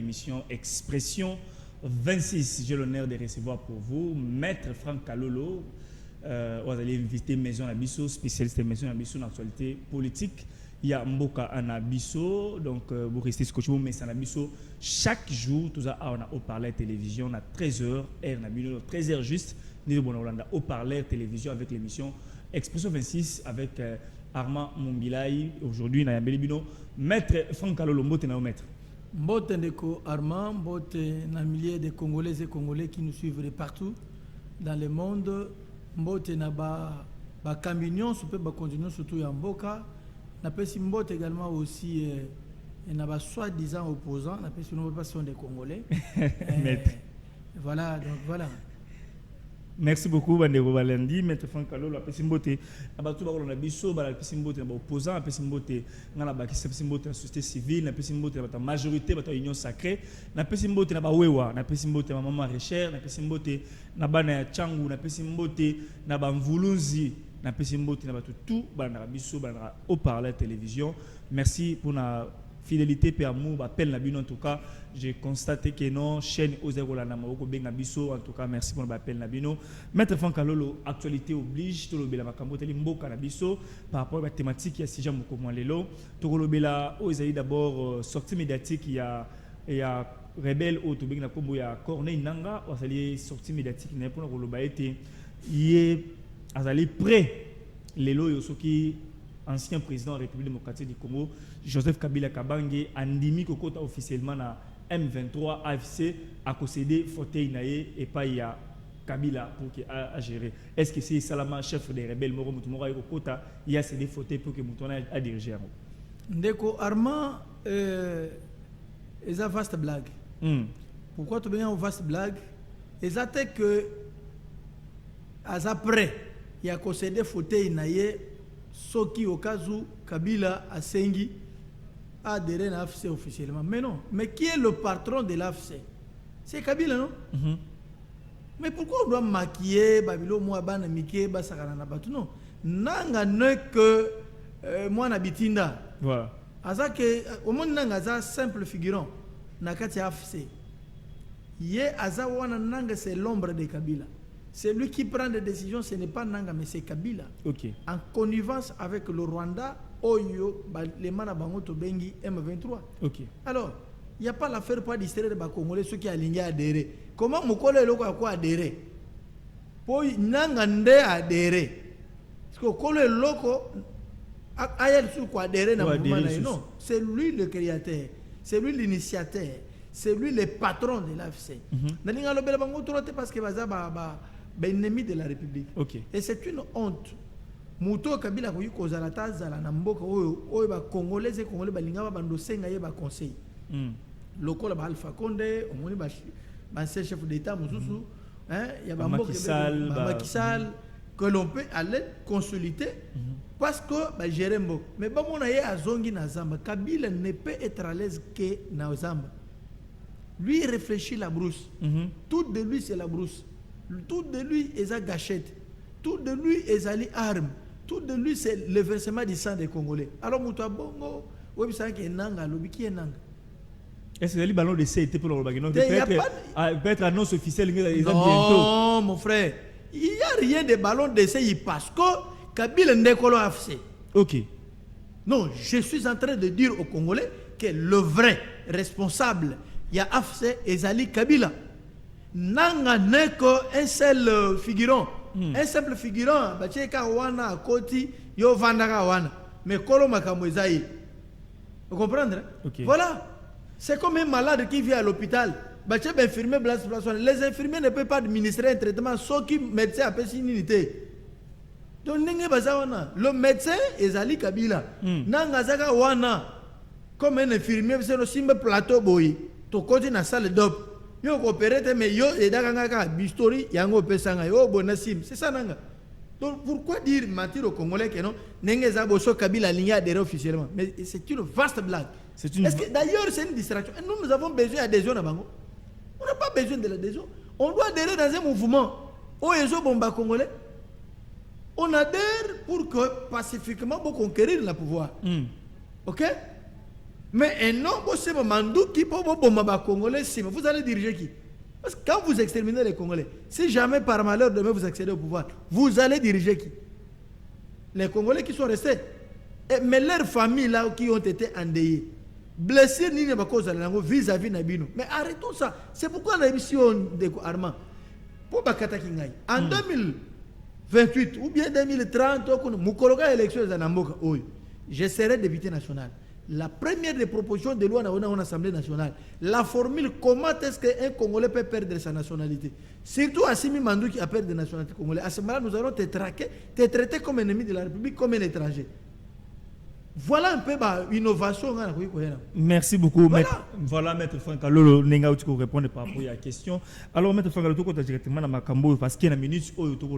l'émission Expression 26. J'ai l'honneur de recevoir pour vous Maître Franck Kalolo. Vous allez inviter Maison Abisso, spécialiste de Maison Abisso dans l'actualité politique. Il y a Mboka Anabisso, donc vous restez scotché, mais c'est Anabisso. Chaque jour, tout ça, on a haut-parleur télévision, on a 13h, 13h juste, nous sommes haut-parleur télévision avec l'émission Expression 26 avec Armand Mongilaï. Aujourd'hui, on a Bino. Maître Franck Kalolo, mbote na maître. Mbote ndeko Armand, mbote na milliers de Congolais et Congolais qui nous suivent de partout dans le monde. Mbote na ba camion, super ba continuer surtout ya mboka. Na pesi mbote également aussi na ba soi-disant opposants, na pesi nous pas sont des Congolais. Voilà, donc voilà. Merci beaucoup, Bandero Valandi, Maître Franck Kalolo, la Pessimbote, la Bisso, la Pessimbote, la opposant, la Pessimbote, la Pessimbote, la société civile, la Pessimbote, la majorité, la union sacrée, la Pessimbote, la Wewa, la Pessimbote, la maman Recher, la Pessimbote, la Bana Changu, la Pessimbote, la Bamvulunzi, la Pessimbote, la tout, la Bisso, la haut-parleur télévision. Merci pour la fidélité et amour, appel la en tout cas, j'ai constaté que non, chaîne Ozerola la Namoko Bengabiso, en tout cas, merci pour l'appel Nabino. Maître Franck Kalolo, actualité oblige, tout le bela Makambo Telimbo Kanabiso, par rapport à la thématique, il y a Sija Mokomo Lelo, tout le bela, Ozaï d'abord, sortie médiatique, il y a Rebelle au Tobing na Kombo, il y a Corneille Nanga, on s'allie sortie médiatique, il y a pour le baïté, il est prêt, Lelo Yosoki, ancien président de la République démocratique du Congo, Joseph Kabila Kabange, andimi kokota officiellement na M23 AFC a concédé fauteuil naé et pas il y a Kabila pour qu'il a gérer. Est-ce que c'est Salama chef des rebelles Moro Mutumora kokota il y a cédé fauteuil pour que Mutona a dirigé? Ndeko Armand est une vaste blague. Pourquoi tu viens une vaste blague? C'est que après il y a concédé fauteuil naé Soki Okazu Kabila Asengi a adhéré à l'AFC officiellement. Mais non. Mais qui est le patron de l'AFC? C'est Kabila, non? Mais pourquoi on doit maquiller Babilo Mouabana Mike Basarana Batu? Non. Nanga ne que moi n'habitinda. Voilà. Asa que au monde nanga simple figurant. Nakati AFC. Yé Aza wana nanga c'est l'ombre de Kabila. C'est lui qui prend des décisions, ce n'est pas Nanga, mais c'est Kabila. Okay. En connivence avec le Rwanda, Oyo, les Manabangoto Bengi, M23. Okay. Alors, il n'y a pas l'affaire pour distraire les Congolais, ceux qui ont aligné à adhérer. Comment Mokolo Eloko a quoi adhérer? Pour Nanga Nde adhérer. Parce que Kolo Eloko a quoi adhérer dans le mouvement. Non, c'est lui le créateur, c'est lui l'initiateur, c'est lui le patron de l'AFC. Parce que ennemi de la République. Okay. Et c'est une honte. Muto Kabila ko yuko zalata zala na mboka oyo ba congolais et congolais balinga ba ndosenga ye ba conseil. Lokola ba Alpha Condé, omoni ba chef d'état mususu, il y a ba mboka Macky Sall que l'on peut aller consulter parce que ba gérer mboka. Mais ba mona ye azongi na Zamba, Kabila ne peut être à l'aise que na Zamba. Lui il réfléchit la brousse. Tout de lui c'est la brousse. Tout de lui est à gâchette. Tout de lui est à l'arme. Tout de lui c'est le versement du sang des Congolais. Alors Moutou Bongo, oui ça qui est nanga, lobi qui est nanga. Est-ce que les ballons de CET pour le Bagano peut-être annonce officielle bientôt? Non mon frère, il n'y a rien de ballon d'essai parce que Kabila Ndekolo a fait. Ok. Non, je suis en train de dire aux Congolais que le vrai responsable, il y a AFC et Zali Kabila. Nanga n'est qu'un seul figurant. Un simple figurant. Bacheka wana koti yo vandaka wana. Mais kolo makambo ezaï. Vous comprenez? Okay. Voilà. C'est comme un malade qui vient à l'hôpital. Bacheka infirmier place. Les infirmiers ne peuvent pas administrer un traitement sauf qui médecin appelle une unité. Donc le médecin est Zali Kabila. Nanga zaka wana comme un infirmier c'est le simple plateau boy. To koti na salle d'op. Yo coopéré mais yo et dakanga bistori yango pesanga yo bonasim c'est ça nanga. Donc pourquoi dire mentir aux Congolais que non n'engeza boso Kabila ligne adhéré officiellement? Mais c'est une vaste blague. Est-ce que d'ailleurs c'est une distraction? Et nous avons besoin d'adhésion à Bango. On n'a pas besoin de l'adhésion. On doit adhérer dans un mouvement. Oh ezo bomba Congolais. On adhère pour que pacifiquement pour conquérir le pouvoir. OK? Mais un homme, c'est Mandou qui peut bomber Congolais, vous allez diriger qui? Parce que quand vous exterminez les Congolais, si jamais par malheur demain vous accédez au pouvoir, vous allez diriger qui? Les Congolais qui sont restés. Mais leurs familles là qui ont été endeuillées, blessés vis-à-vis Nabino. Mais arrêtons ça. C'est pourquoi la mission de Armand, pour Bakata Kingai, en 2028 ou bien 2030, Mukoroga élection de Namboka, je serai député national. La première des propositions de loi dans l'Assemblée nationale, la formule comment est-ce qu'un Congolais peut perdre sa nationalité. Surtout Assimi Mandou qui a perdu la nationalité congolaise. À ce moment-là, nous allons te traquer, te traiter comme ennemi de la République, comme un étranger. Voilà un peu l'innovation. Merci beaucoup. Voilà, Maître Franck Kalolo, Nenga, tu peux répondre par rapport à la question. Alors, Maître Franck Kalolo, tu as directement dans ma cambo parce qu'il y a une minute où tu as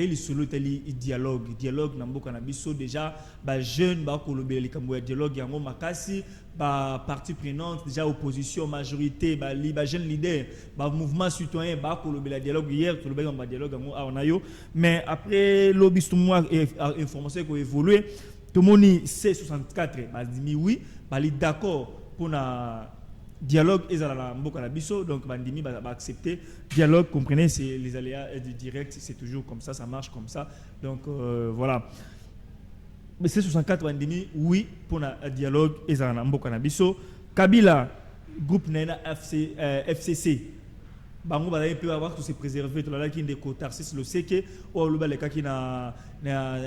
eu le solo dialogue. Dialogue, Nambo Kanabiso, déjà, jeune, le cambo dialogue, Yango Makasi, partie prenante, déjà opposition, majorité, jeune leader, mouvement citoyen, le dialogue hier, tu le dialogue, mais après, l'obistement information qui a évolué. Tout le monde C64, dit oui, d'accord pour un dialogue et donc accepter dialogue, comprenez, c'est les aléas du direct, c'est toujours comme ça marche comme ça. Donc voilà. Mais C64 dit oui pour un dialogue et Kabila groupe Nena FCC. Bango ba peut avoir tout se préserver tout là qui des quotas c'est le seke ou le baleka qui na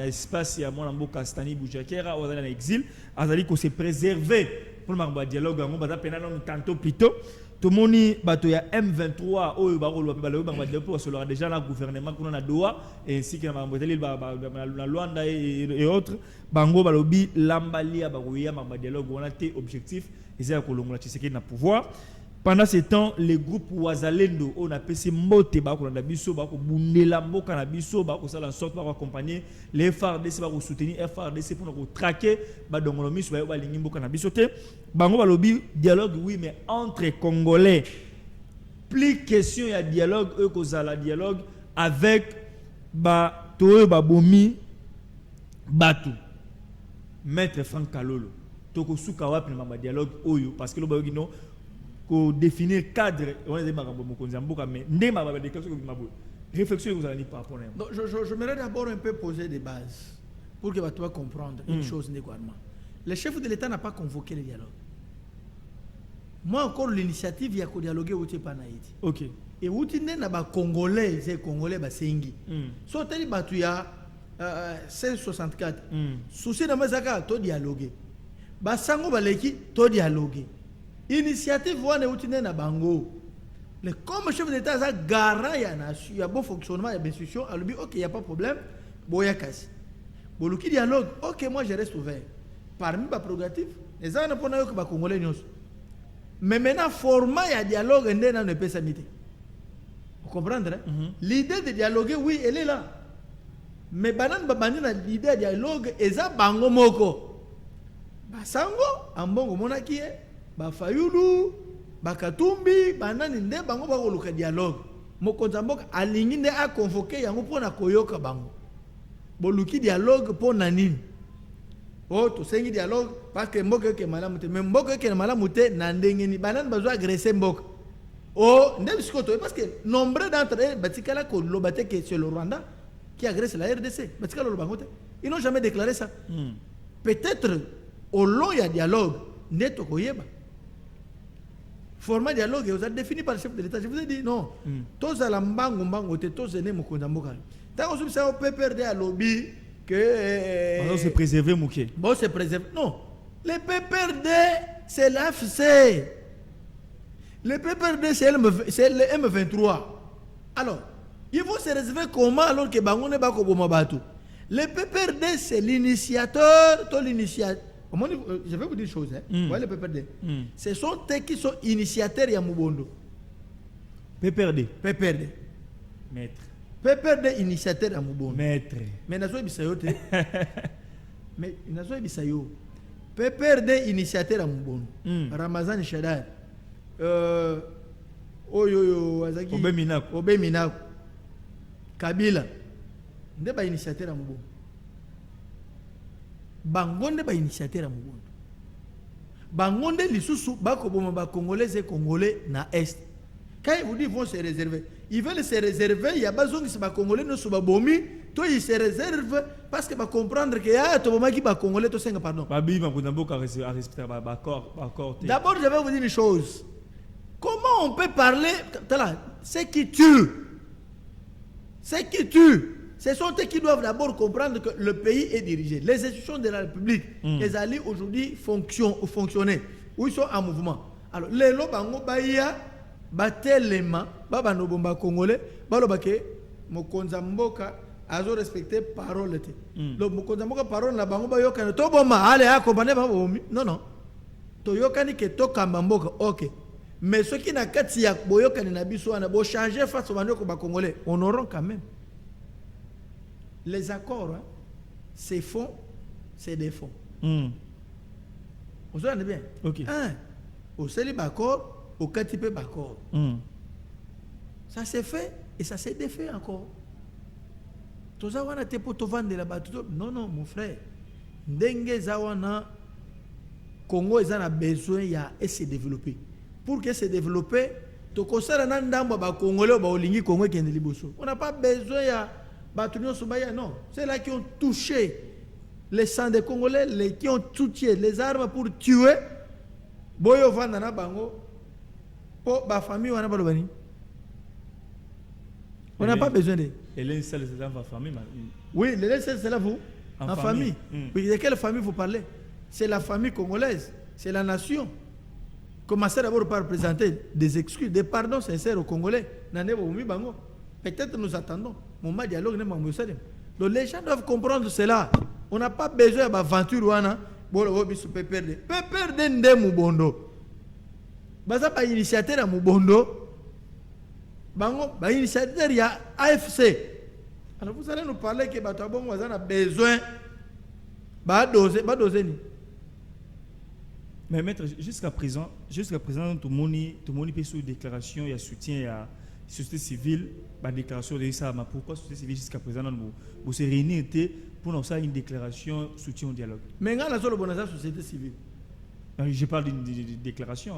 espace ya mona mboka Stani Boujakera ou dans l'exil azali ko se préserver pour le dialogue bango ba pena non tantôt plutôt tout moni bato ya M23 ou ba lo ba le bango dialogue pour sur déjà la gouvernement qu'on a Doha et ainsi que na Luanda et autres bango ba lobi lambalia ba ya ba dialogue on a té objectif et c'est ko longola Tshisekedi na pouvoir. Pendant ce temps, les groupes Wazalendo, on a passé moté, biso, bundela mboka na biso, en sorte pour accompagner les FARDC, pour soutenir FARDC pour nous traquer, donc sur mboka na biso te. Bango balobi dialogue oui, mais entre Congolais. Plus question il y a dialogue, kozala dialogue avec Toyo Babomi Batu. Maître Franck Kalolo. Toko suka wapi na dialogue oyo parce que le bagino pour définir cadre on est mais réflexion vous allez par rapport je m'aimerais d'abord un peu poser des bases pour que tu vas comprendre une chose le chef de l'État n'a pas convoqué le dialogue. Moi encore l'initiative il y a qu'au dialoguer au Tépanaïti. OK. Et où tu n'es pas congolais, c'est congolais basengi. So teli batuya 1664. Souci de mazaka to dialoguer. Basango baleki to dialoguer. Initiative wane utine na bango. Mais comme chef d'État ça garant il y a bon fonctionnement, il y a bien institution, alors OK, il y a pas de problème. Boya kasi. Boluki dialogue, OK, moi je reste ouvert. Parmi les prérogatives, les gens ne peuvent pas que congolais nyos. Mais maintenant format il y a dialogue ndena ne peut s'amiter. Vous comprenez l'idée de dialoguer oui, elle est là. Mais banan babani na l'idée de dialogue eza bango moko. Basango ambongo monaki Bafayulu, Bakatumbi, Banani nde bango bakoluka dialogue. Mokonza mboka alingi nde a convoqué yango pona koyoka bango. Boluki dialogue pona nini? Oh, to sengi dialogue parce que mboka ke malamu te, mais mboka ke malamu te na ndenge ni banani bazo agresser mboka. Oh, nde bisikoto parce que nombre d'entre eux batikala ko lobate que c'est le Rwanda qui agresse la RDC. Batikala lobango te. Ils n'ont jamais déclaré ça. Peut-être au long il y a dialogue, neto koyeba. Format dialogue, vous avez défini par le chef de l'État. Je vous ai dit non. Tous à la mbango, tous les mokonzamboka. Tant que ça peut perdre à lobby que. Bon, c'est préservé, Mouké. Bon, c'est préservé. Non. Les PPRD, c'est l'AFC. Les PPRD, c'est le M23. Alors, ils vont se réserver comment alors que Bango n'est pas comme Mabatu. Les PPRD, c'est l'initiateur, tout l'initiateur. Je vais vous dire une chose. Voyez les PPRD. Ce sont eux qui sont initiateurs à Mubondo. PPRD. PPRD. Maître. PPRD initiateur à Mubondo. Maître. Mais Nazo Bisayo. Mais Nazo Bisayo. PPRD initiateur à Mubondo. Ramazan Shadar. Oyoyo Azaki. Obeminako. Kabila. Nde ba initiateur à Mubondo. Bangonde ba initiateur à Mubondo. bangonde lisusu bakoboma ba congolais et congolais na est. Quand ils vous disent vont se réserver, ils veulent se réserver, il y a besoin que ba congolais no so ba bomi, toi ils se réservent parce que ba comprendre que ah to boma ki ba congolais to senga pardon. Babi ma kunamboka à respecter accord. D'abord je vais vous dire une chose. Comment on peut parler c'est qui tue. C'est qui tue. Ce sont eux qui doivent d'abord comprendre que le pays est dirigé. Les institutions de la République, les alliés aujourd'hui fonctionner, où ils sont en mouvement. Alors, les lobango baïa, batelema, babano bomba congolais, balobake, mokonza mboka, azo respecté parole. Le mokonza mboka parole na bango bayoka ne to boma, allez accompagner babomi. Non. To yokani ke to kamba mboka, ok. Mais ceux qui n'a kati ya boyoka ni na biso na bo changer face au bandeko ba congolais, on aura quand même. Les accords, hein, c'est fonds, c'est des fonds. On se rend bien. Ok. Au célibat accord, au catipé accord. Ça s'est fait et ça s'est défait encore. Tout ça, on a été pour te vendre là-bas. Non, mon frère. Dengue Zawana, Congo, ils ont besoin de se développer. Pour que se développer, tu considères un Congolais ou un Congolais qui est liboso. On n'a pas besoin de. Non, c'est là qui ont touché les sangs des Congolais, qui ont touché les armes pour tuer. Boyo Vandana Bango, pour la famille, on n'a pas de bani. On n'a pas besoin de. Et l'insel, c'est dans la famille. Oui, l'insel, c'est là vous. En famille. Oui, de quelle famille vous parlez? C'est la famille congolaise, c'est la nation. Commencez d'abord par présenter des excuses, des pardons sincères aux Congolais. Peut-être nous attendons. Mon dialogue n'est pas possible. Donc les gens doivent comprendre cela. On n'a pas besoin d'aventure. On peut perdre. Peut perdre des Mubondo. Baza pas initiateur à Mubondo. Bango, ba initiateur il y a AFC. Alors vous allez nous parler que Batabon a besoin ba doser ni. Mais maître, jusqu'à présent, tout le monde peut sur déclaration, il y a soutien à la société civile, la déclaration de ça. Mais pourquoi la société civile jusqu'à présent, vous se réunissez pour nous faire une déclaration soutien au dialogue? Mais quand on a la société civile, je parle d'une déclaration.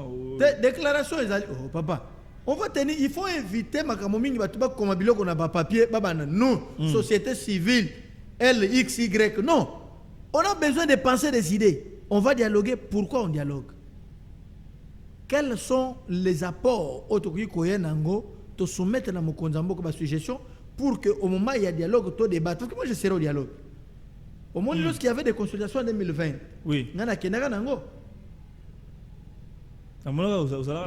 Déclaration, oh papa, on va tenir, il faut éviter ma camomine, comme un qu'on a pas papier, non, société civile, LXY, non. On a besoin de penser des idées. On va dialoguer. Pourquoi on dialogue? Quels sont les apports de soumettre dans mon konzambo comme suggestion pour qu'au moment où il y a dialogue, tu débat? Parce que moi je serai au dialogue. Au moment lorsqu'il y avait des consultations en 2020, oui.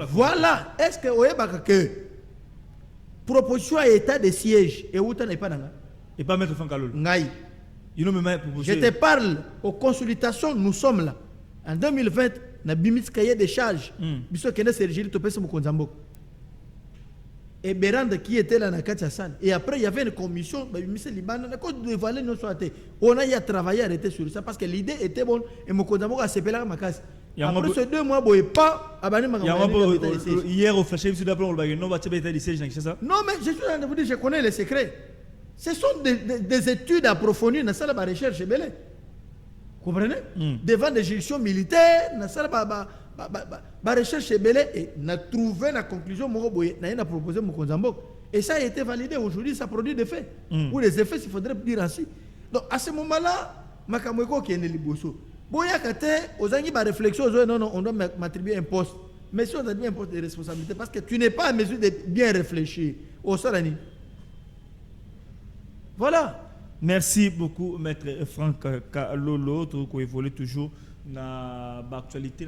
Voilà. Est-ce que vous proposition à état de siège et où tu n'es pas dans? Et pas mettre fin calol. Je te parle aux consultations, nous sommes là. En 2020, on a bimis cahier des charges. Et Bérand qui était là dans la salle. Et après, il y avait une commission, on a travaillé arrêté sur ça parce que l'idée était bonne. Et mon Konzambo a séparé ma case. Après ces 2 mois, il n'y a pas. Hier, au flash, non, mais je suis en train de vous dire, je connais les secrets. Ce sont des études approfondies dans la recherche. Vous comprenez? Devant des juridictions militaires, dans la recherche et on a trouvé la conclusion, on a proposé mon Konzambo. Et ça a été validé aujourd'hui, ça produit des faits. Ou des effets, il faudrait dire ainsi. Donc à ce moment-là, Makamweko qui est né liboso. Boya kate, aux années de réflexion, non, on doit m'attribuer un poste. Mais si on attribue un poste de responsabilité, parce que tu n'es pas en mesure de bien réfléchir au Salani. Voilà. Merci beaucoup, maître Franck Kalolo, qui évolue toujours dans l'actualité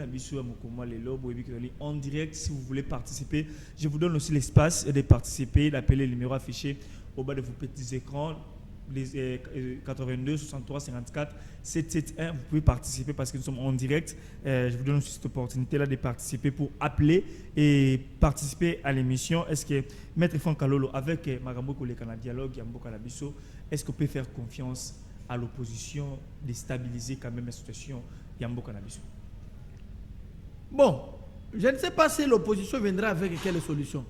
en direct. Si vous voulez participer, je vous donne aussi l'espace de participer, d'appeler le numéro affiché au bas de vos petits écrans, les 82 63 54 771. Vous pouvez participer parce que nous sommes en direct. Je vous donne aussi cette opportunité là de participer pour appeler et participer à l'émission. Est-ce que maître Franck Kalolo avec Magambo Kolekana dialogue Yamboka Labiso, est-ce qu'on peut faire confiance à l'opposition de stabiliser quand même la situation Yamboka Labiso? Bon, je ne sais pas si l'opposition viendra avec quelle solution.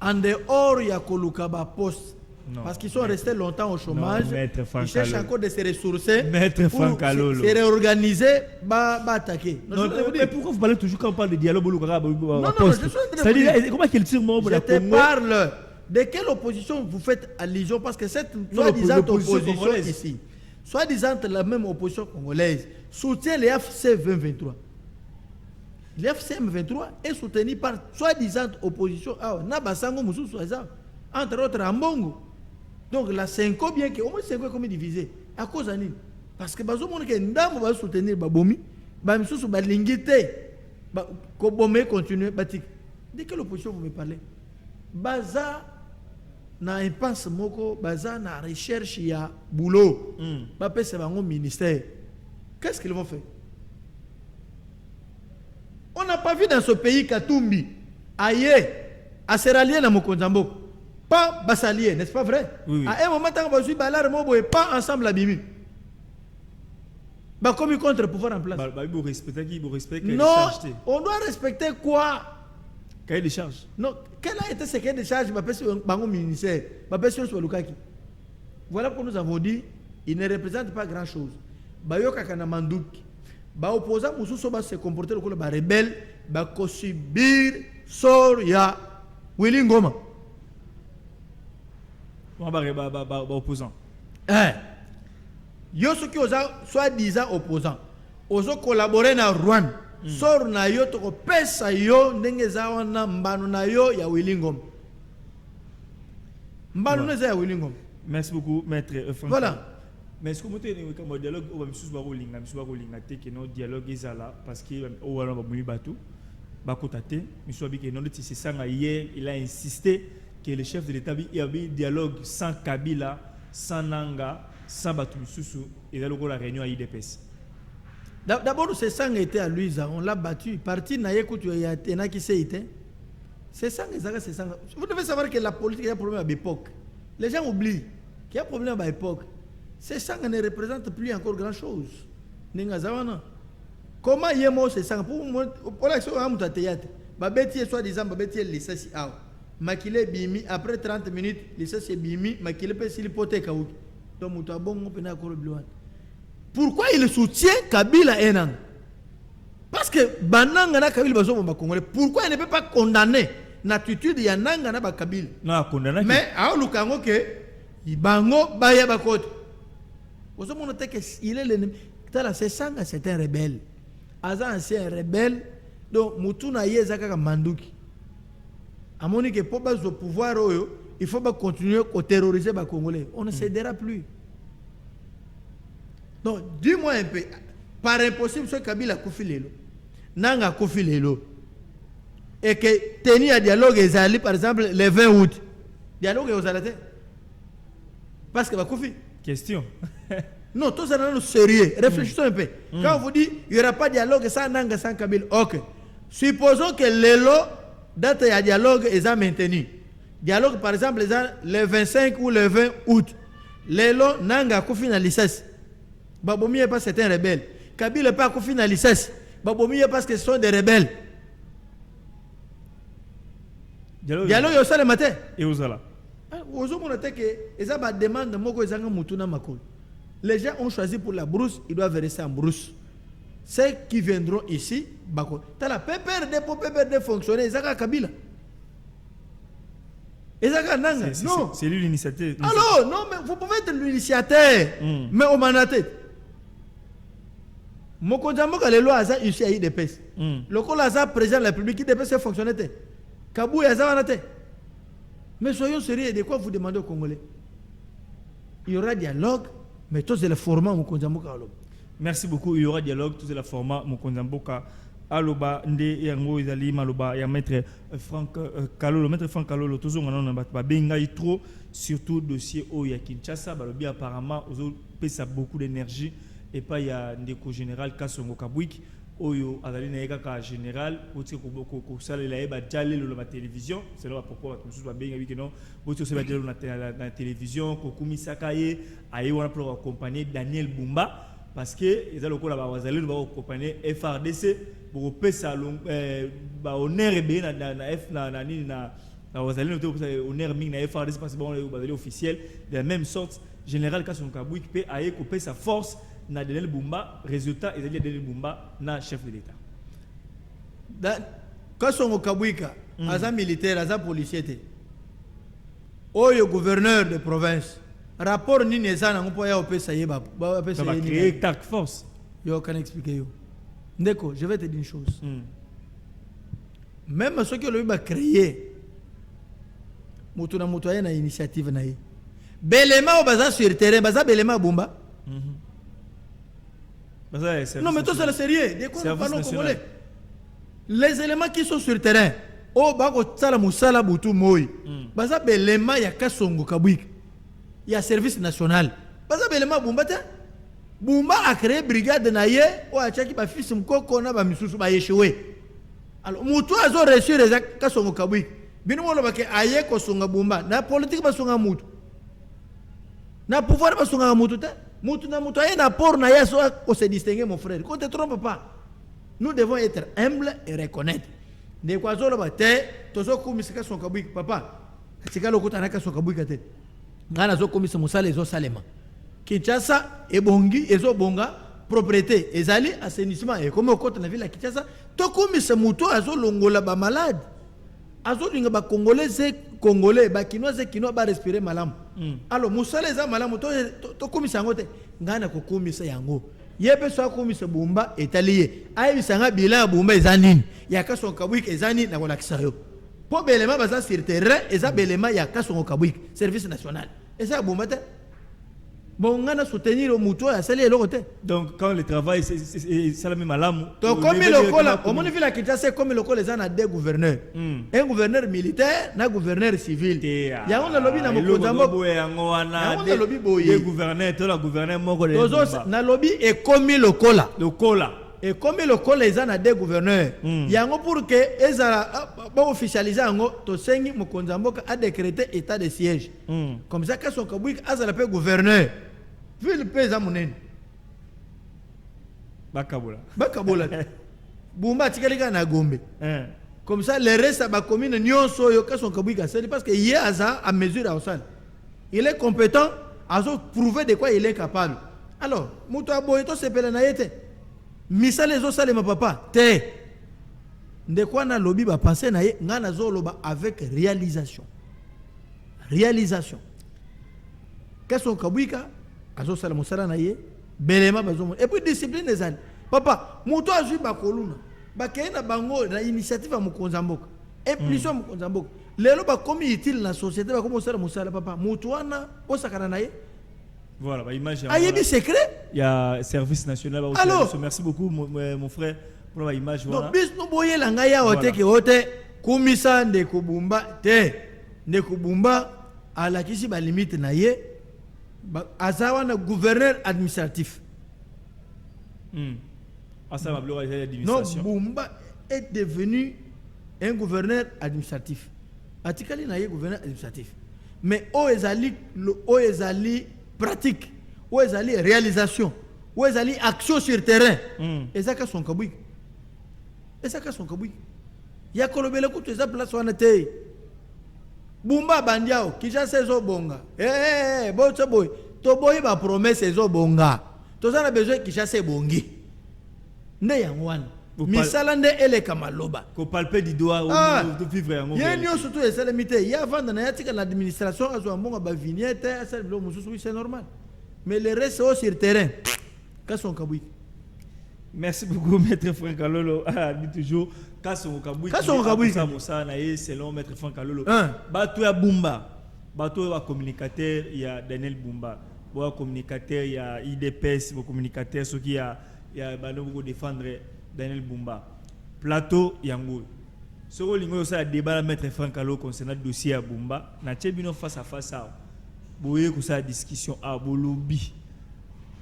En dehors, il y a Kolukaba poste Non. Parce qu'ils sont restés longtemps au chômage. Ils cherchent encore de se ressourcer. Maître Franck Kalolo. Se réorganiser, attaquer. Mais pourquoi vous parlez toujours quand on parle de dialogue? Non, je suis en train de vous dire. Comment qu'il tire mon Je te parle. De quelle opposition vous faites allusion? Parce que cette soi-disant opposition ici, soi-disant la même opposition congolaise, soutient les FC 2023. Les FC 2023 est soutenu par soi-disant opposition. Nabasango Moussou Soaza, entre autres Ambongo. Donc la 5 bien que au moins 5 comme divisé. À cause de parce que bazo mon que ndamo va soutenir Babomi, Bamisusu balingité, Kobomé continue batik. De quelle opposition vous me parlez? Baza na impasse moko, baza na recherche ya boulot. Bapé c'est un ministère. Qu'est-ce qu'ils vont faire? On n'a pas vu dans ce pays Katumbi, aïe, à Serralier dans Mokonzambo, pas Bassalier, n'est-ce pas vrai? Oui. À un moment, on va suivre Balar Mobo et pas ensemble à Bimi. Comme il contre pouvoir en place. Vous respectez non, on doit respecter quoi? Cahier de charge. Non, quel a été ce cahier de charge au ministère? Voilà pourquoi nous avons dit, il ne représente pas grand-chose. Bayoka Kanamandouki. Opposant Moussou va se comporter comme un rebelle, va subir sort ya Willy Ngoma. Opposant. Yo ceux qui soi-disant opposants, oso collaborer na Rwanda, sort na yo to pesa yo ndenge za wana mbano na yo ya Willy Ngoma. Mbano na za ya Willy Ngoma. Merci beaucoup maître Franck. Voilà. Mais est-ce que vous avez un dialogue où vous dialogue parce que hier il a insisté que le chef de l'État il y avait un dialogue sans Kabila, sans Nanga, sans Batumisusu et là la réunion à IDPS. D'abord ce sang était à Luisa, on l'a battu. Parti na écoute il y a qui s'est été. C'est sang. Vous devez savoir que la politique a un problème à l'époque. Les gens oublient qu'il y a un problème à l'époque. Ces sangs ne représentent plus encore grand-chose. Comment y est ces sangs? Pour l'action à Moutatéate, Babeti est soi-disant Babeti est l'issassi. Makile bimi, après 30 minutes, l'issassi bimi, Makile peut s'il pote kaouk. Donc Moutabon, on peut encore le. Pourquoi il soutient Kabila Enan? Parce que Bananga na Kabila Bazo Congolais. Pourquoi il ne peut pas condamner l'attitude de Nanga na Kabila? Non, condamner. Mais à Lukango que Ibango Baya Bakot. Vous avez montré qu'il est l'ennemi. C'est un rebelle. Azan, c'est un rebelle. Donc, Moutouna Yezaka Mandouki. À mon avis, pour le pouvoir, il faut continuer à terroriser les Congolais. On ne cédera plus. Donc, dis-moi un peu. Par impossible, ce Kabila a Kofi Lelo. Nanga Kofi Lelo. Et que tenir un dialogue Ezali, par exemple, le 20 août. Dialogue aux Alatés. Parce que Kofi. Question. Non, tout ça est sérieux. Réfléchissons un peu. Quand on vous dit il n'y aura pas de dialogue sans Nanga, sans Kabila, ok. Supposons que l'élo, date de dialogue, est maintenu. Dialogue, par exemple, le 25 ou le 20 août. L'élo, Nanga, Kofi na licence. Babomi est pas c'est un rebelle. Kabila n'est pas Kofi na licence. Babomi est parce que ce sont des rebelles. Dialogue, il y a ça le matin. Et où ça là? Les gens ont choisi pour la brousse, ils doivent rester en brousse. Ceux qui viendront ici, tu as la PPRD fonctionner, ils ont Kabila. C'est lui l'initiateur. Alors, non, mais vous pouvez être l'initiateur, mais au manaté. Mokonjambo ka lelo aza ici à IDPS. Le col aza président de la République IDPS fonctionnait. Kabou aza wanate. Mais soyons sérieux, de quoi vous demandez aux Congolais? Il y aura dialogue, mais tous les formats Mokonjambo ka aloba. Merci beaucoup, il y aura dialogue, tous les formats Mokonjambo ka aloba nde yango izali maloba ya maître Franck Kalolo. Maître Franck Kalolo toujours ngana ba benga trop surtout dossier o ya Kinshasa balobi apparemment ozo pesa beaucoup d'énergie et pas ya ndeko général Kasongo Kabwik oyo azali na yeka général oti ko salela eba jalelo la télévision c'est là pourquoi tout ba benga wi que non oti se ba jalelo na télévision ko kumisaka ye ayi wana pour accompagner Daniel Bumba parce que ils ont la bazali va accompagner FRDC pour pesa ba honneur be na Alors vous allez noter honneur ming na FARDC parce que bon les officiel de la même sorte général Kasson Kabouik peut aller couper sa force na Daniel Bumba résultat et Daniel Bumba na chef de l'état. Kasson Kabouik aza militaire aza policier te. Oyo gouverneur de province rapport ni nezana ngopo ya opesa yeba ba opesa yeba créer task force. Yo can expliquer yo. Ndeko, je vais te dire une chose. Même ceux qui l'ont créé mutu na mutu na initiative na ye. Belema baza sur terrain, baza belema Bumba. Non mais toi c'est le sérieux, de quoi nous parlons congolais. Les éléments qui sont sur le terrain, oh bako tsala musala butu moi. Baza belema ya Kasongo Kabouik. Il y a service national. Baza belema Bumba te. Bumba a créé brigade na ye, o a chaki ba fils mkoko na ba misusu ba yeshewe. Alors mutu azo reçu les Kasongo Kabouik. Bino wolo bake aye ko songa Bumba, na politique ba songa mutu. Na pouvoir ba songa mutu te. Mutu na mutu aye na port na yeso ko se distinguer mon frère. Qu'on te trompe pas. Nous devons être humbles et reconnaître. Ne kwa zolo ba te, tozo kumisa Kasongo Kabouik papa. Katika lokuta na Kasongo Kabouik te. Ngana zo kumisa musala ezo salema. Kinshasa ebongi ezo bonga propriété ezali assainissement et comme au côté na ville ya Kinshasa to kumisa mutu azo longola ba malade. Azo linga ba congolais ba kinoise kino ba respirer malamu. Alors musala eza malamu to kumisa ngote ngana ko kumisa yango. Yebe so kumisa Bumba etalié. Ayi sanga bilan Bumba ezanini. Ya Kasongo Kabouik ezani na kola kisayo. Po belema baza sur terrain eza belema ya Kasongo Kabouik service national. Eza Bumba te. Bon, on a soutenir au mouton à saluer l'autre. Donc, quand le travail, c'est la même alarme. Donc, comme le col, au moins, il a quitté, c'est comme le col, les gens ont deux gouverneurs. Un gouverneur militaire, un gouverneur civil. Il y a un lobby dans mon Mozambique. Il y a un lobby boyé. Le gouverneur, tout le gouverneur, mon collègue. Le lobby est comme le col. Le col. Et comme le col, les gens ont deux gouverneurs. Il y a un pour que les gens officialisent to sengi Mozambique a décrété état de siège. Comme ça, quand son Kabouik a appelé gouverneur. Ville pesa munene bakabola Bumba tikalika na Gombe comme ça le reste ba commune nyonso yo Kasongo Kabouik c'est parce que il a à mesure à osal il est compétent à prouver de quoi il est capable. Alors muto aboy to sepela na yete misale zo sale ma papa te de quoi na lobby ba penser na ye ngana zo loba avec réalisation Kasongo Kabouik azo sala musala na ye belema bazo et puis discipline des années papa muto azui bakoluna bakena bango na initiative ya Mkonzamboka impulsion Mkonzamboka lelo ba komi utile na société ba komo sala musala papa muto wana osakana na ye voilà ba image ayebi secret il y a service national ba aussi. Merci beaucoup mon frère pour la image voilà. Donc bis no boyela ngaya oteke ote kumisa ndeko Bumba te ndeko Bumba ala kisi ba limite na ye Azawana gouverneur administratif. Non, Bumba est devenu un gouverneur administratif. Atikali na ye gouverneur administratif. Mais oezali pratique, oezali réalisation, oezali action sur terrain. Et ça Kasongo Kabouik. Ya kolobele kutu eza place wana te. Bumba bandiao Kinshasa ezo bonga boto boy to boy ba promesse ezo bonga to za na besoin Kinshasa bongi nde yango wana misala nde ele kamaloba ko palper du doigt de vivre yango ye nyo surtout esala mité ya vendre na yatika l'administration azo mbonga ba vignette asala bilo mususu c'est normal mais le reste au sur terrain Kasongo Kabouik. Merci beaucoup, Maître Franck Kalolo. Dit toujours, Kasongo Kabouik. Selon Maître Franck Kalolo. Bato ya Bumba. Bato ya communicateur, il y a Daniel Bumba. Boa communicateur, il y a IDPS, boa communicateur, ce qui y a beaucoup défendre Daniel Bumba. Plateau, Yango. Ce que l'on a débat Maître Franck Kalolo concernant le dossier à Bumba, na tchebino face à face à. Boye que ça discussion à Bolobi.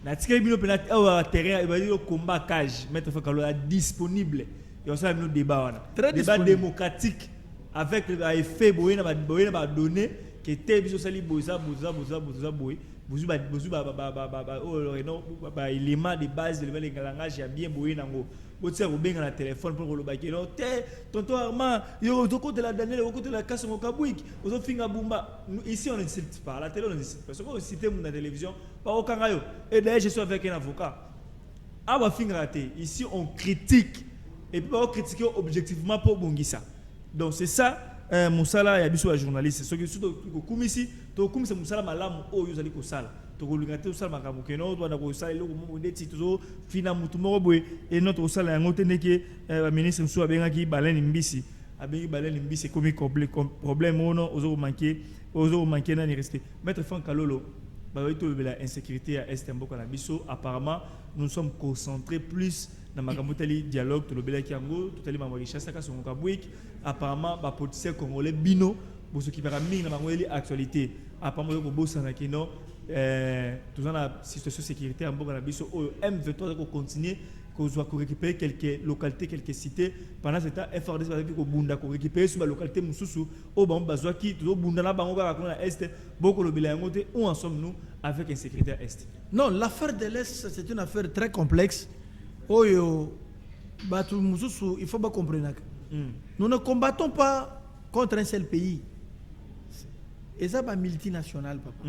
Na tika bino penalty au terrain et le combat cage Maître Franck Kalolo disponible. Il y a ça un débat très débat démocratique avec effet boye na donné qui était biso sali boza boy bozu élément de base de langage ya bien boy nango botia ko benga na téléphone pour le baki non té tonton Armand yo to côté la Daniel au côté la casse mon kabouik ozo finga bumba ici on n'insulte pas la télé on n'insulte pas parce que cité mon télévision pas au kangayo et d'ailleurs je suis avec un avocat aba finga raté ici on critique et puis on critique objectivement pour bongisa donc c'est ça musala ya biso ya journaliste ce que surtout ko kumisi to kumisa musala malamu o yo zali ko sala to ko lingate usala makambo keno to na ko sala eloko mo ndeti to fina mutu moko boye et notre sala yango teneke ministre musu abengaki Balen Mbisi comme problème ono ozo manquer na ni respect maître Franck Kalolo ba to la insécurité à est mboka na biso apparemment nous sommes concentrés plus dans makambo tali dialogue to lobela kiango to tali mambo richesse ka son kabouik apparemment ba politiciens congolais bino boso ki para mingi na mangweli actualité apparemment ko bossa na kino tout dans la situation sécurité en mboka na biso M23 ko continuer ko récupérer quelques localités quelques cités pendant ce temps FRDC va ko bunda ko récupérer sur la localité mususu o ba bazwa ki to bunda na bango ka na est boko lobela yango te où en sommes-nous avec insécurité à est? Non, l'affaire de l'Est c'est une affaire très complexe. Oyo batu mususu il faut pas comprendre. Nous ne combattons pas contre un seul pays. Et ça va multinational papa.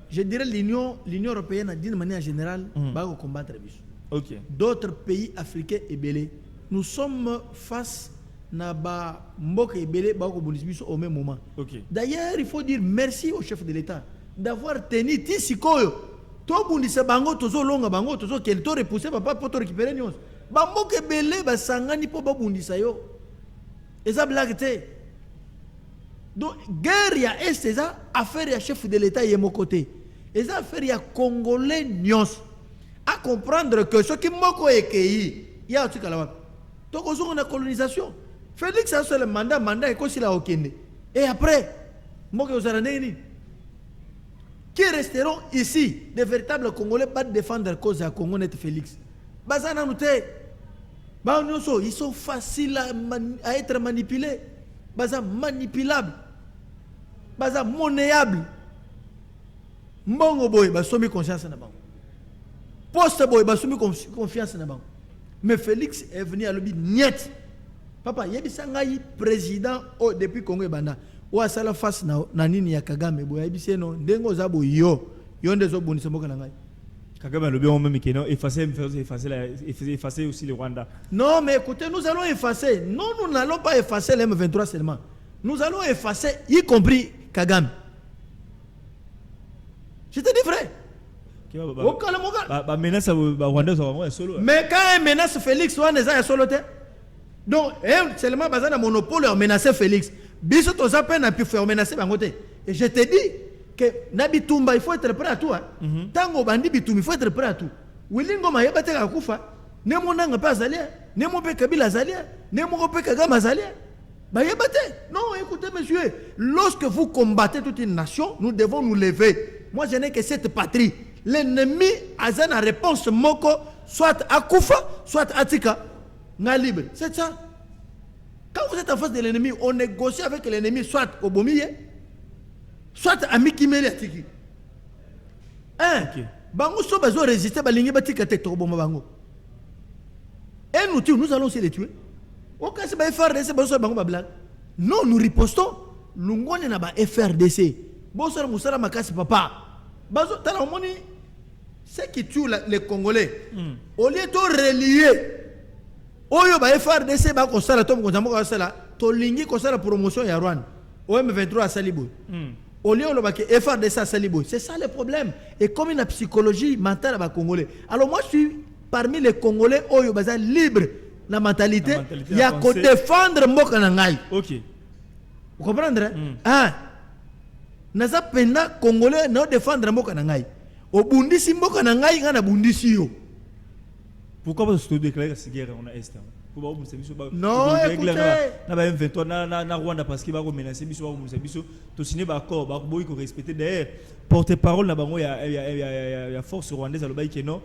Je dirais l'Union européenne d'une manière générale va combattre bis. OK. D'autres pays africains et belé. Nous sommes face na ba mboka et belé ba ko biso au même moment. OK. D'ailleurs, il faut dire merci au chef de l'État d'avoir tenu tisikoyo. To bundisa bango tozo longa bango tozo kel to repousser papa pour to récupérer nyos. Ba mboka belé ba sangani po ba bundisa yo. Eza blague te. Donc guerre ya est ça affaire ya chef de l'État yé mon côté. Eza affaire ya congolais nyos. À comprendre que ce qui moko ekei ya tu kala to ko zo na colonisation. Félix a seul mandat et ko sila okende. Et après moko ozara nini? Qui resteront ici, des véritables Congolais, pas défendre la cause à Congo net Félix. Bazana nous ils sont faciles à être manipulés. Baza manipulable. Baza monnayable. Mbongo boy, basomi confiance na bango. Poste boy, basomi confiance na bango. Mais Félix est venu à l'objet niet. Papa, yebi sangai président depuis Congo et Banda. Ou à la face na nini ya Kagame boya bise no ndengo zabo yo ndezo bonisa mboka na ngai Kagame le bien même qui non effacer aussi le Rwanda. Non mais écoutez, nous allons effacer. Non, nous n'allons pas effacer les M23 seulement. Nous allons effacer y compris Kagame. Je te dis vrai. Menace Rwanda ça solo. Mais quand il menace Félix Rwanda ça solo te. Donc seulement bazana monopole à menacer Félix. Biso to zapen a pu faire menacer bangote. Et je te dis que Nabitumba il faut être prêt à tout. Tango bandi bitumba il faut être prêt à tout. Wilingo mayeba te ka kufa. Ne monanga pas zalia, ne mo pe Kabila zalia, ne mo pe Kagame zalia. Bayeba te. Non, écoutez monsieur, lorsque vous combattez toute une nation, nous devons nous lever. Moi je n'ai que cette patrie. L'ennemi a une réponse moko soit à Kufa, soit à Tika. Nga libre. C'est ça. Quand vous êtes en face de l'ennemi, on négocie avec l'ennemi soit au Bomiye, soit à Mikimele Atiki. Bango so bazo résister, balingi batika te to bomba bango. Et nous allons aussi les tuer. Au cas où FRDC bazo bango ba blague. Non, nous ripostons. Lungone na ba FRDC. Boso musala makasi papa. Bazo tala moni ceux qui tuent les Congolais. Au lieu de relier Oyo ba FRDC ba ko sala to mo ko sala to lingi ko sala promotion ya Rwanda. OM23 à Salibo. Au lieu de que FRDC à Salibo. C'est ça le problème. Et comme une psychologie mentale ba Congolais. Alors moi je suis parmi les Congolais oyo baza libre la mentalité il y a ko défendre mboka na ngai. OK. Vous comprenez? Naza pena Congolais na défendre mboka na ngai. Obundisi mboka na ngai ngana bundisi yo. Pourquoi vous se déclarez cette guerre en Est? Non, écoutez. Na M23 na Rwanda parce qu'il va menacer biso ba biso to signer ba accord ba boy ko respecter d'ailleurs porte-parole na bango ya force rwandaise à l'obay que non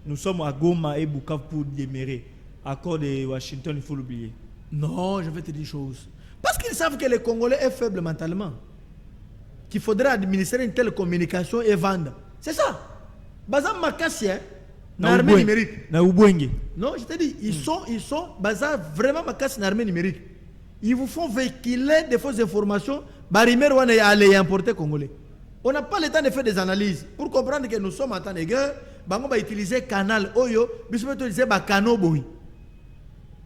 nous sommes à Goma et Bukavu pour démérer accord de Washington, il faut l'oublier. Non, je vais te dire une chose. Parce qu'ils savent que les Congolais est faible mentalement. qu'il faudrait administrer une telle communication et vendre. C'est ça. Bazar Makassi, l'armée numérique. Non, je te dis, ils sont bazar vraiment Makassi l'armée numérique. Ils vous font véhiculer des fausses informations. Barimer wana aller importer congolais. On n'a pas le temps de faire des analyses pour comprendre que nous sommes en temps de guerre. Bango va utiliser canal Oyo, bisou utiliser ba canaux boy.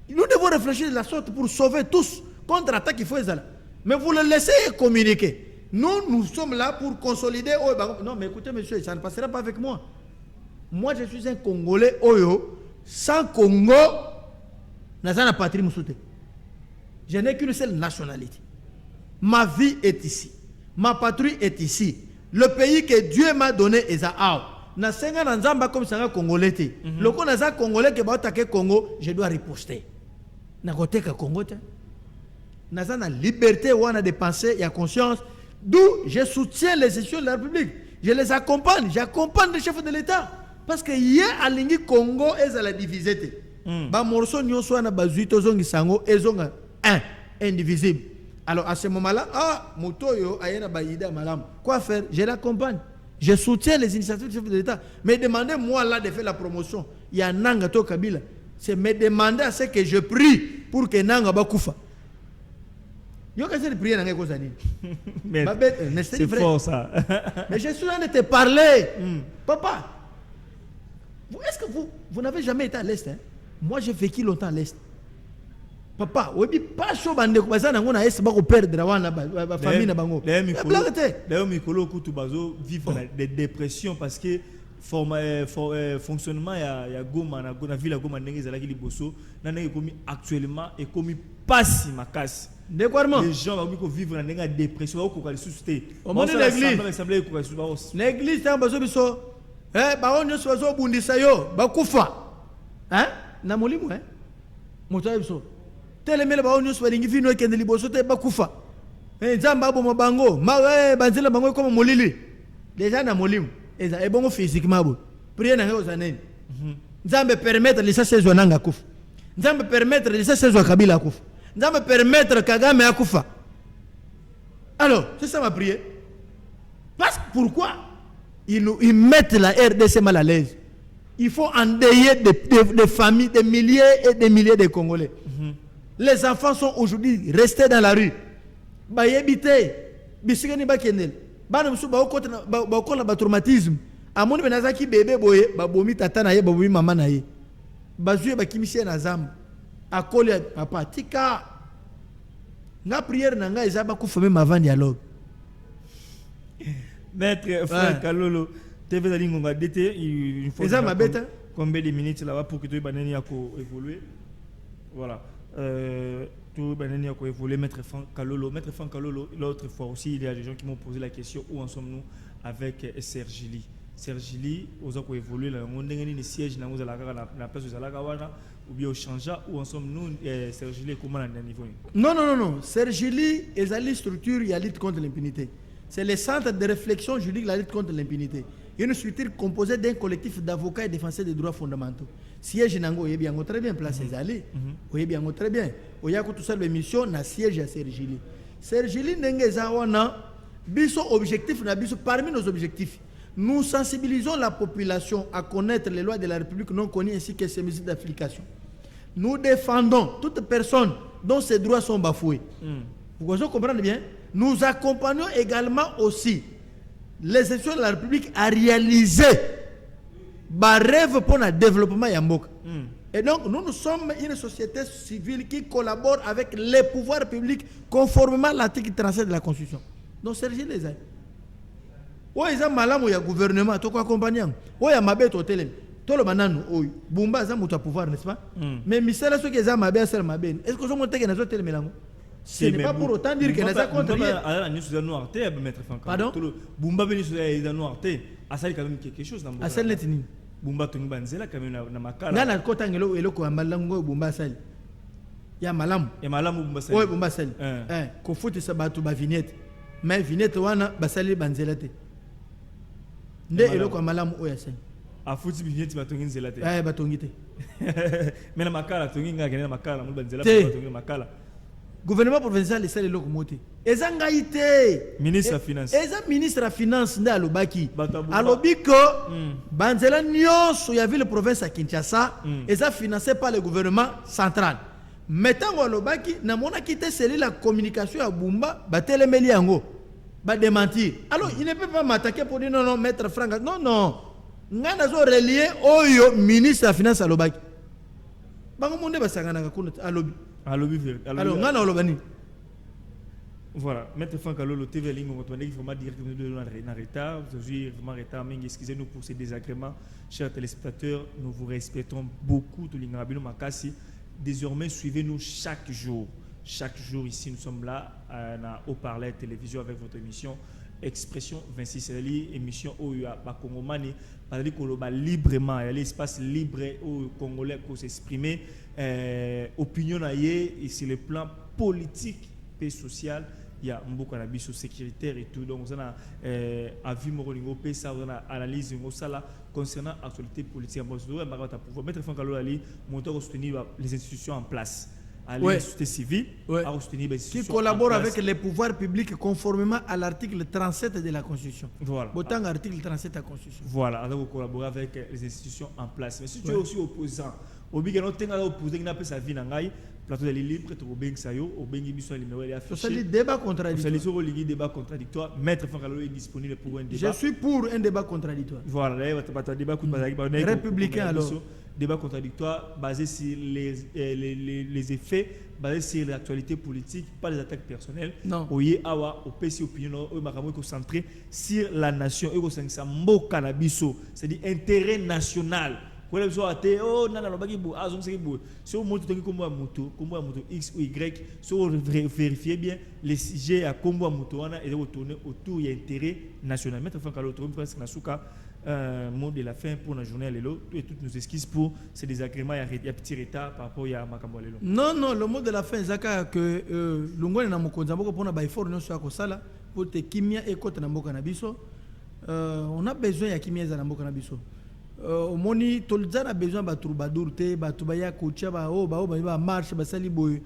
Nous devons réfléchir de la sorte pour sauver tous contre l'attaque qu'il faut. Mais vous le laissez communiquer. Nous sommes là pour consolider. Non, mais écoutez, monsieur, ça ne passera pas avec moi. Moi, je suis un Congolais. Oyo, sans Congo, n'a pas patrie moussouté. Je n'ai qu'une seule nationalité. Ma vie est ici. Ma patrie est ici. Le pays que Dieu m'a donné est à na senga na nzamba comme ça congolais té. Le ko na za congolais que ba attaquer Congo, je dois riposter. Na côté ka Congo té. Na za na liberté ou na de penser et à conscience, d'où je soutiens les institutions de la République. Je les accompagne, j'accompagne les chefs de l'État parce que hier à lingi Congo est à la divisé té. Ba morceau nyonso na bazuito zongi sango ezonga indivisible. Alors à ce moment-là, Motoyo ayena baïda malam. Quoi faire? Je l'accompagne. Je soutiens les initiatives du chef de l'État. Mais demandez-moi là de faire la promotion. Il y a Nanga to Kabila. C'est me demander à ce que je prie pour que Nanga Bakoufa. Yo qu'est-ce que prier Nanga Kozani? Mais c'est fort ça. Mais je suis en train de te parler. Papa, est-ce que vous n'avez jamais été à l'Est, hein? Moi j'ai vécu longtemps à l'Est. Papa, oui, pas chaud bande ko bazana ngona est ba ko perdre wana ba famille na bango. D'ailleurs Mikolo kutu bazo vivre des dépressions parce que fonctionnement ya Goma na ville ya Goma ndenge ezalaki liboso na ndenge komi actuellement et komi pasi makasi. Les gens vont vivre dans une dépression au coca suscité. Au monde de l'église. L'église c'est un bazo biso. Ba onyo sozo bundisa yo ba kufa. Hein? Na molimu hein? Moto biso. Telemele ba onyo swalingi vino kende liboso te ba kufa. Nzamba bo mabango, banzela bango comme molili. Déjà na molimu. Eza e bongo physiquement bo. Prier na ngeo zaneni. Nzambe permettre lisa sezwa nanga kufa. Nzambe permettre lisa sezwa Kabila kufa. Nzambe permettre Kagame à kufa. Alors, c'est ça ma prière. Parce que pourquoi ils mettent la RDC mal à l'aise? Il faut endeuiller des familles, des milliers et des milliers de Congolais. Les enfants sont aujourd'hui restés dans la rue. Bayebite, bisigani bakendel. Bana musu ba okona ba traumatisme. Amoni benazaki bébé boye, ba bomi tata na ye, ba bomi mama na ye. Bazuye ba kimisi na zamba. Akoli papa tika. Na prière na nga ezaba ku femme avant dialogue. Maître frère Kalolo, TV Zali Ngonga DT, il faut combien de minutes là-bas pour que tu banani a évoluer. Voilà. Tout banani a évoluer Maître Franck Kalolo. Maître Franck Kalolo, l'autre fois aussi, il y a des gens qui m'ont posé la question où en sommes-nous avec Sergili. Sergili, aux autres évoluer là, on a un siège dans la place de Zalagawana ou bien au Chanja où en sommes-nous Sergili comment à niveau? Non. Sergili est la structure qui lutte contre l'impunité. C'est le centre de réflexion juridique de la lutte contre l'impunité. Il y a une structure composée d'un collectif d'avocats et défenseurs des droits fondamentaux. Siège Nango, il y a bien très bien placé Zali. Il y a bien très bien. Il y a tout ça l'émission na siège à Sergili. Sergili n'engage wana biso objectif na biso parmi nos objectifs. Nous sensibilisons la population à connaître les lois de la République non connues ainsi que ses mesures d'application. Nous défendons toute personne dont ses droits sont bafoués. Vous comprenez bien? Nous accompagnons également aussi les institutions de la République à réaliser des rêves pour le développement Yamboka. Et donc, nous sommes une société civile qui collabore avec les pouvoirs publics conformément à l'article 37 de la Constitution. Donc, Sergi les a. Oui, ils ont malam ou il y a gouvernement, tu accompagner. Oui, il y a mabé au télé. Tout le monde oui. Bumba, ils ont pouvoir, n'est-ce pas? Mais Michel, ceux qui ont mabé, c'est mabé. Est-ce que vous avez monté dans télé mélange? Ce n'est pas pour autant dire que les accords contre rien. Pardon? Bumba venu sur les noirs. Asal quand même quelque chose dans Asal netini. Bumba tungi banzela quand même na makala. Ngana kota ngelo eloko amalango Bumba Asal. Ya malam. Ya malam Bumba Asal. Oui Bumba Asal. Ko futi sabatu ba vignette. Mais vignette wana basali banzela te. Nde eloko amalam o Asal. A futi vignette batongi nzela te. Batongi te. Mais na makala tungi ngaka na makala mu banzela batongi makala. gouvernement provincial esali eloko moko te eza ngai te Ministre ya finance. eza ministre ya finance nde alobaki Bato ya Bumba. alobi ko banzela nyonso ya ville province ya Kinshasa eza financé par le gouvernement central mais ntango alobaki namonaki te seli la communication ya Bumba batelemeli yango badementir alors il ne peut pas m'attaquer pour dire non non maître Franck non ngai nazo relier oyo ministre ya finance alobaki bango monde basanganaka kuna alobi alors ngai na oloba nini. Voilà, Maître Franck Alolo, TV Ligne, on va vraiment directement en retard. Aujourd'hui, vraiment retard. Mais excusez-nous pour ces désagréments. Chers téléspectateurs, nous vous respectons beaucoup. Désormais, suivez-nous chaque jour. Chaque jour, ici, nous sommes là, au Parler Télévision avec votre émission Expression 26 émission où il y a Congomani, librement, il y a l'espace libre où les Congolais peuvent s'exprimer, opinion et sur le plan politique et social. Il y a beaucoup d'ambitions sécuritaires et tout. Donc, on a avis moralingo, ça, on a analyse concernant l'actualité politique. Pour mettre fin à l'eau, monter à soutenir les institutions en place. La société civile, à soutenir les institutions qui collabore avec les pouvoirs publics conformément à l'article 37 de la Constitution. Voilà. Autant l'article 37 de la Constitution. Voilà, donc collaborer avec les institutions en place. Mais si tu es aussi opposant, obligatoire tu es opposé, tu as sa vie dans plateau de libre, tu as débat contradictoire. Débat contradictoire. Maître Fankalo est disponible pour un débat. Je suis pour un débat contradictoire. Voilà, débat républicain alors. Débat contradictoire basé sur les effets, basé sur l'actualité politique, pas les attaques personnelles. Non. Au PC opinion, concentré sur la nation, c'est-à-dire intérêt national. Si vous X ou Y, si vous vérifiez bien les sujets à Combo Moutouana et retourner autour de l'intérêt national. Maintenant, mot de la fin pour la journée et toutes nos excuses pour ces désagréments et petits retards par rapport à Makambo. Non, le mot de la fin, c'est que l'Ungone na mokonzamboko pour na effort non soit sala pour te kimia et côté na mboka na biso. On a besoin ya kimia za na mboka na biso. Au moni tolza na besoin ba troubadour te ba tubaya kocha ba marche ba sali boy.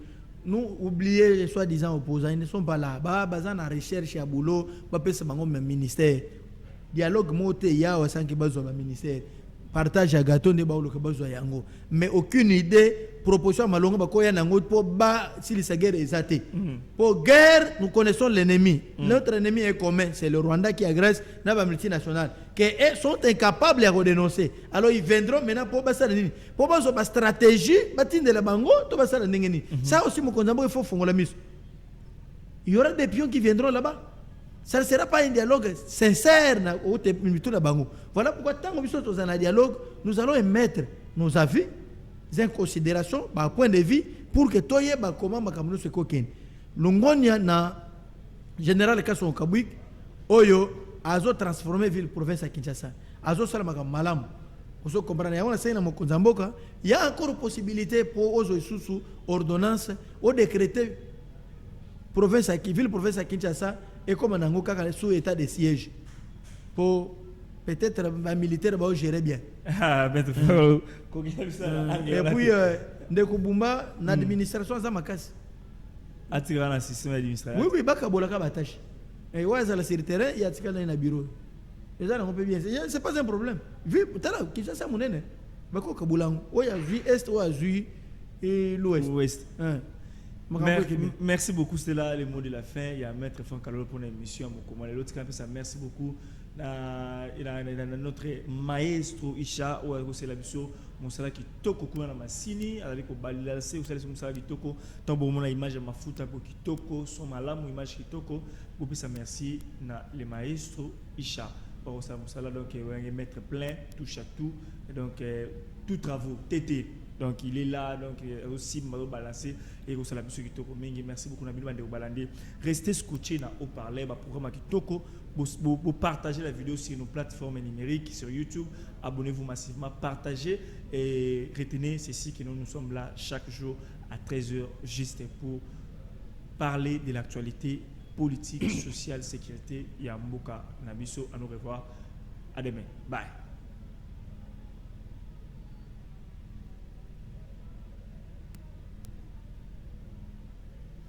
Nous oubliez les soi-disant opposants, ils ne sont pas là. Bazan na recherche ya boulot, ba pesa bango même ministère. Dialogue moté ya au sein qui besoin du ministère partage à gâteau ne ba lo besoin yango mais aucune idée proposition malonga ba ko ya nango pour ba si les guerre exaté pour guerre nous connaissons l'ennemi notre ennemi est commun c'est le Rwanda qui agresse na ba multinationale que sont incapables de dénoncer alors ils viendront maintenant pour ba ça nini pour ba so ba stratégie ba tinde la bango to ba ça ndengeni ça aussi mokonzambo il faut fongola miso il y aura des pions qui viendront là-bas. Ça ne sera pas un dialogue sincère. Voilà pourquoi tant que nous sommes dans un dialogue, nous allons émettre nos avis, en considération, point de vue, pour que tout le monde comment nous se coquine. L'Ongonia na général Kasson Kabouik, Oyo, Azo transformé ville province à Kinshasa. Azo Salamaka Malam. Vous comprenez, il y a encore possibilité pour Ozo sous ordonnance, au décréter province à ville province à Kinshasa. Et comme on a sous état de siège pour peut-être les militaires vont gérer bien. Ah, mais et puis ndeko Bumba l'administration za makasi. Atira dans le système administratif. Oui, baka bolaka batache. Et ouais, ça la sur le terrain, il y a tika dans un bureau. Et ça on peut bien. C'est pas un problème. Vu tala Kinshasa monene. Bako kabulango. Ouais, à Zui est ou à Zui et l'ouest. Merci beaucoup, c'est là le mot de la fin. Il y a Maître Franck Alolo pour l'émission. Merci beaucoup. Il a notre maestro Isha, c'est la mission. Mon salaire qui toko kuna na masini, avec au balila, c'est vous savez mon salaire qui toko. Tant bon mon image ma futa qui toko, son malam image qui toko. Vous pouvez merci na le maestro Isha. Pour ça mon salaire donc il va mettre plein touche à tout. Donc tout travaux TT. Donc il est là, donc aussi mal balancé et aussi la musique Kitoko Mengi. Merci beaucoup Nabil Bande Balande. Restez scotchés dans au parler, programme Kitoko. Vous partagez la vidéo sur nos plateformes numériques, sur YouTube. Abonnez-vous massivement, partagez et retenez ceci que nous sommes là chaque jour à 13h juste pour parler de l'actualité politique, sociale, sécurité. Yamboka Nabiso. À nous revoir. À demain. Bye.